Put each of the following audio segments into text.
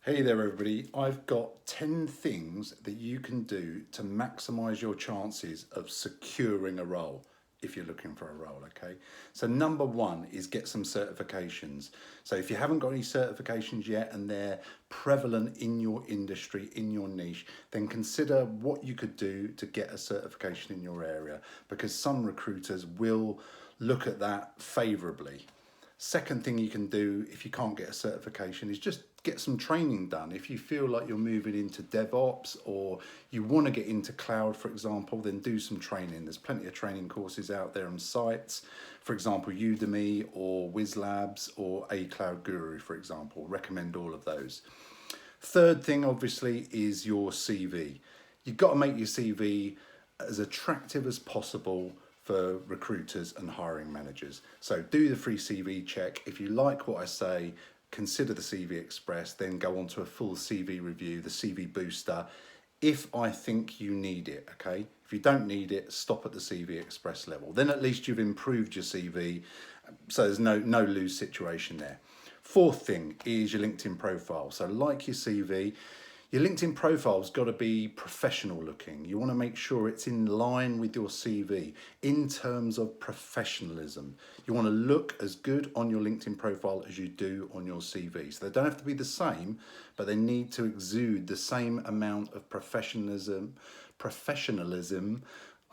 Hey there, everybody. I've got 10 things that you can do to maximize your chances of securing a role if you're looking for a role, okay? So, number one is get some certifications. So, if you haven't got any certifications yet and they're prevalent in your industry, in your niche, then consider what you could do to get a certification in your area because some recruiters will look at that favorably. Second thing you can do if you can't get a certification is just get some training done. If you feel like you're moving into DevOps or you want to get into cloud, for example, then do some training. There's plenty of training courses out there on sites. For example, Udemy or WizLabs or A Cloud Guru, for example. Recommend all of those. Third thing, obviously, is your CV. You've got to make your CV as attractive as possible for recruiters and hiring managers. So do the free CV check. If you like what I say, consider the CV Express, then go on to a full CV review, the CV Booster, if I think you need it, okay? If you don't need it, stop at the CV Express level. Then at least you've improved your CV, so there's no lose situation there. Fourth thing is your LinkedIn profile. So like your CV, your LinkedIn profile's got to be professional looking. You want to make sure it's in line with your CV in terms of professionalism. You want to look as good on your LinkedIn profile as you do on your CV. So they don't have to be the same, but they need to exude the same amount of professionalism.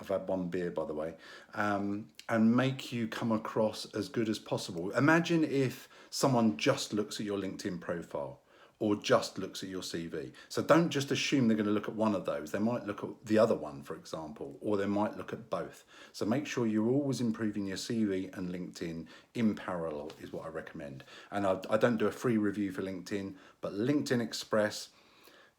I've had one beer, by the way, and make you come across as good as possible. Imagine if someone just looks at your LinkedIn profile or just looks at your CV. So don't just assume they're going to look at one of those. They might look at the other one, for example, or they might look at both. So make sure you're always improving your CV and LinkedIn in parallel is what I recommend. And I don't do a free review for LinkedIn, but LinkedIn Express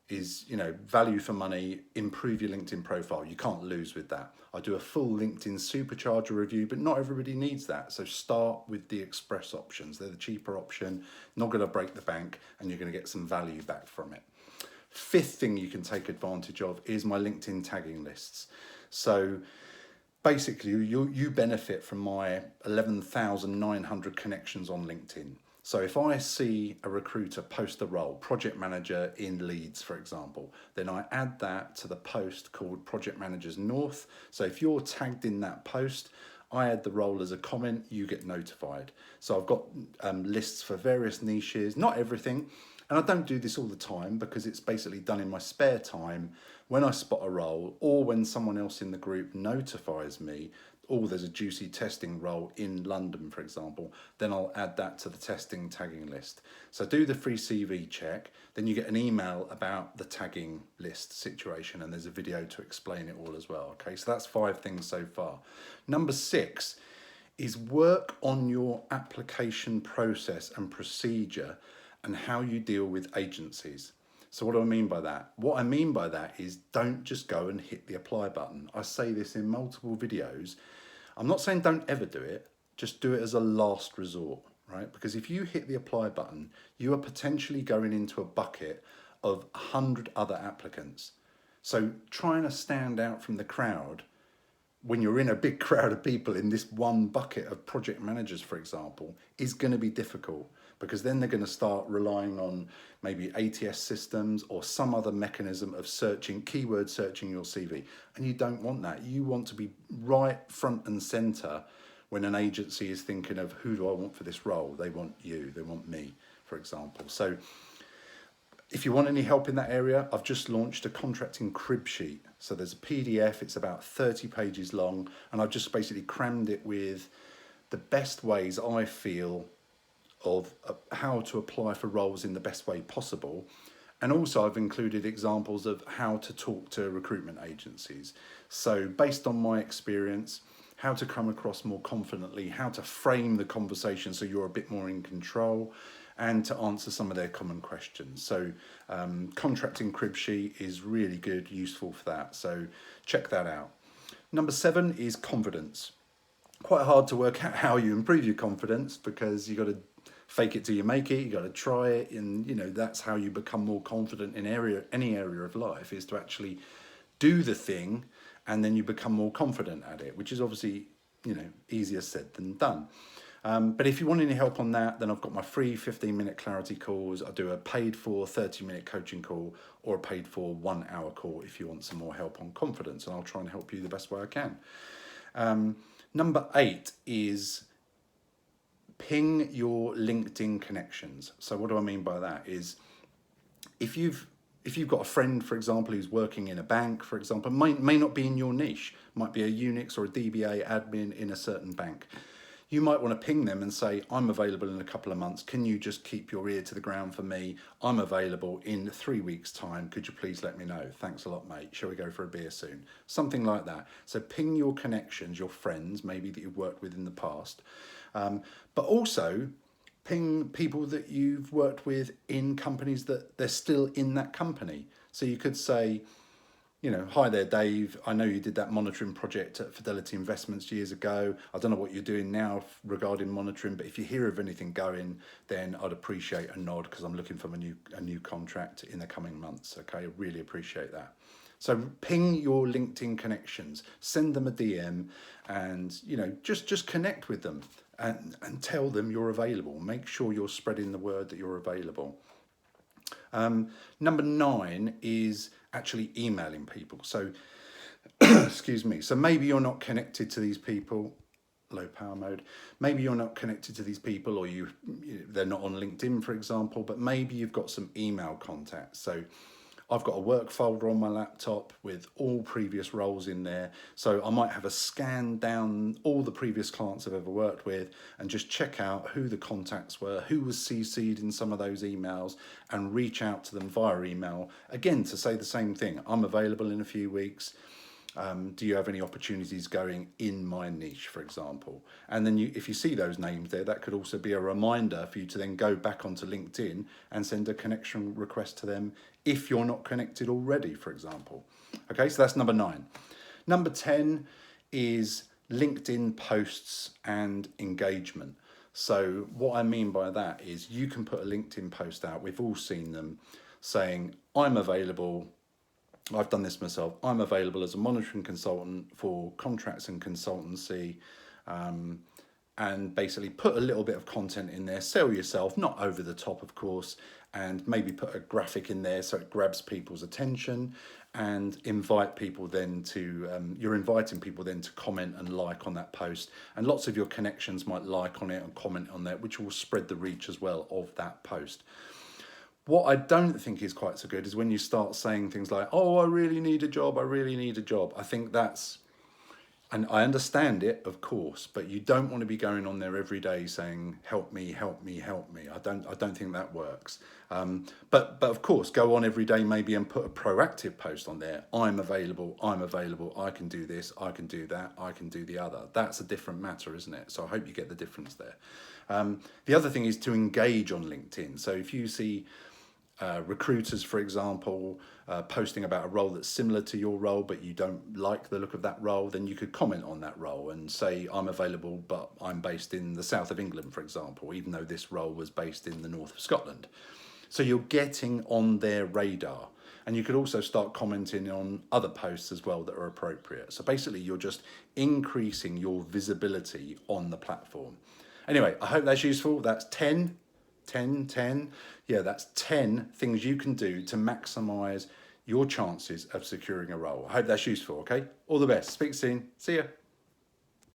is, value for money. Improve your LinkedIn profile. You can't lose with that. I do a full LinkedIn supercharger review, but not everybody needs that. So start with the express options. They're the cheaper option, not going to break the bank, and you're going to get some value back from it. Fifth thing you can take advantage of is my LinkedIn tagging lists. So basically, you benefit from my 11,900 connections on LinkedIn. So if I see a recruiter post a role, project manager in Leeds, for example, then I add that to the post called Project Managers North. So if you're tagged in that post, I add the role as a comment, you get notified. So I've got lists for various niches, not everything. And I don't do this all the time because it's basically done in my spare time when I spot a role or when someone else in the group notifies me, oh, there's a juicy testing role in London, for example, then I'll add that to the testing tagging list. So do the free CV check, then you get an email about the tagging list situation, and there's a video to explain it all as well. Okay, so that's 5 things so far. Number 6 is work on your application process and procedure and how you deal with agencies. So what do I mean by that? What I mean by that is don't just go and hit the apply button. I say this in multiple videos. I'm not saying don't ever do it, just do it as a last resort, right? Because if you hit the apply button, you are potentially going into a bucket of 100 other applicants. So trying to stand out from the crowd when you're in a big crowd of people in this one bucket of project managers, for example, is going to be difficult because then they're going to start relying on maybe ATS systems or some other mechanism of searching, keyword searching your CV. And you don't want that. You want to be right front and center when an agency is thinking of who do I want for this role? They want you, they want me, for example. So if you want any help in that area, I've just launched a contracting crib sheet. So there's a PDF, it's about 30 pages long, and I've just basically crammed it with the best ways I feel of how to apply for roles in the best way possible. And also I've included examples of how to talk to recruitment agencies. So based on my experience, how to come across more confidently, how to frame the conversation so you're a bit more in control, and to answer some of their common questions. So contracting crib sheet is really good, useful for that. So check that out. Number 7 is confidence. Quite hard to work out how you improve your confidence because you got to fake it till you make it. You got to try it, and that's how you become more confident in any area of life, is to actually do the thing, and then you become more confident at it, which is obviously easier said than done. But if you want any help on that, then I've got my free 15-minute clarity calls. I do a paid for 30-minute coaching call or a paid for 1 hour call if you want some more help on confidence, and I'll try and help you the best way I can. Number 8 is ping your LinkedIn connections. So what do I mean by that is if you've got a friend, for example, who's working in a bank, for example, may not be in your niche, might be a Unix or a DBA admin in a certain bank. You might want to ping them and say, I'm available in a couple of months. Can you just keep your ear to the ground for me? I'm available in 3 weeks' time. Could you please let me know? Thanks a lot, mate. Shall we go for a beer soon? Something like that. So ping your connections, your friends, maybe that you've worked with in the past. But also ping people that you've worked with in companies that they're still in that company. So you could say, hi there, Dave. I know you did that monitoring project at Fidelity Investments years ago. I don't know what you're doing now regarding monitoring, but if you hear of anything going, then I'd appreciate a nod because I'm looking for a new contract in the coming months. Okay, I really appreciate that. So ping your LinkedIn connections, send them a DM, and just connect with them and tell them you're available. Make sure you're spreading the word that you're available. Number 9 is actually emailing people. So, excuse me. So maybe you're not connected to these people. Low power mode. Maybe you're not connected to these people, or they're not on LinkedIn, for example. But maybe you've got some email contacts. So I've got a work folder on my laptop with all previous roles in there. So I might have a scan down all the previous clients I've ever worked with and just check out who the contacts were, who was CC'd in some of those emails, and reach out to them via email, again, to say the same thing. I'm available in a few weeks. Do you have any opportunities going in my niche, for example? And then if you see those names there, that could also be a reminder for you to then go back onto LinkedIn and send a connection request to them if you're not connected already, for example. Okay, so that's number 9. Number 10 is LinkedIn posts and engagement. So what I mean by that is you can put a LinkedIn post out, we've all seen them, saying, I'm available. I've done this myself. I'm available as a monitoring consultant for contracts and consultancy, and basically put a little bit of content in there. Sell yourself, not over the top, of course, and maybe put a graphic in there so it grabs people's attention, and invite people then to, you're inviting people then to comment and like on that post. And lots of your connections might like on it and comment on that, which will spread the reach as well of that post. What I don't think is quite so good is when you start saying things like, oh, I really need a job, I really need a job. I think that's, and I understand it, of course, but you don't want to be going on there every day saying, help me, help me, help me. I don't think that works. But of course, go on every day maybe and put a proactive post on there. I'm available, I can do this, I can do that, I can do the other. That's a different matter, isn't it? So I hope you get the difference there. The other thing is to engage on LinkedIn. So if you see recruiters, for example, posting about a role that's similar to your role, but you don't like the look of that role, then you could comment on that role and say, I'm available, but I'm based in the south of England, for example, even though this role was based in the north of Scotland. So you're getting on their radar. And you could also start commenting on other posts as well that are appropriate. So basically, you're just increasing your visibility on the platform. Anyway, I hope that's useful. That's 10. Yeah, that's 10 things you can do to maximize your chances of securing a role. I hope that's useful, okay? All the best. Speak soon. See ya.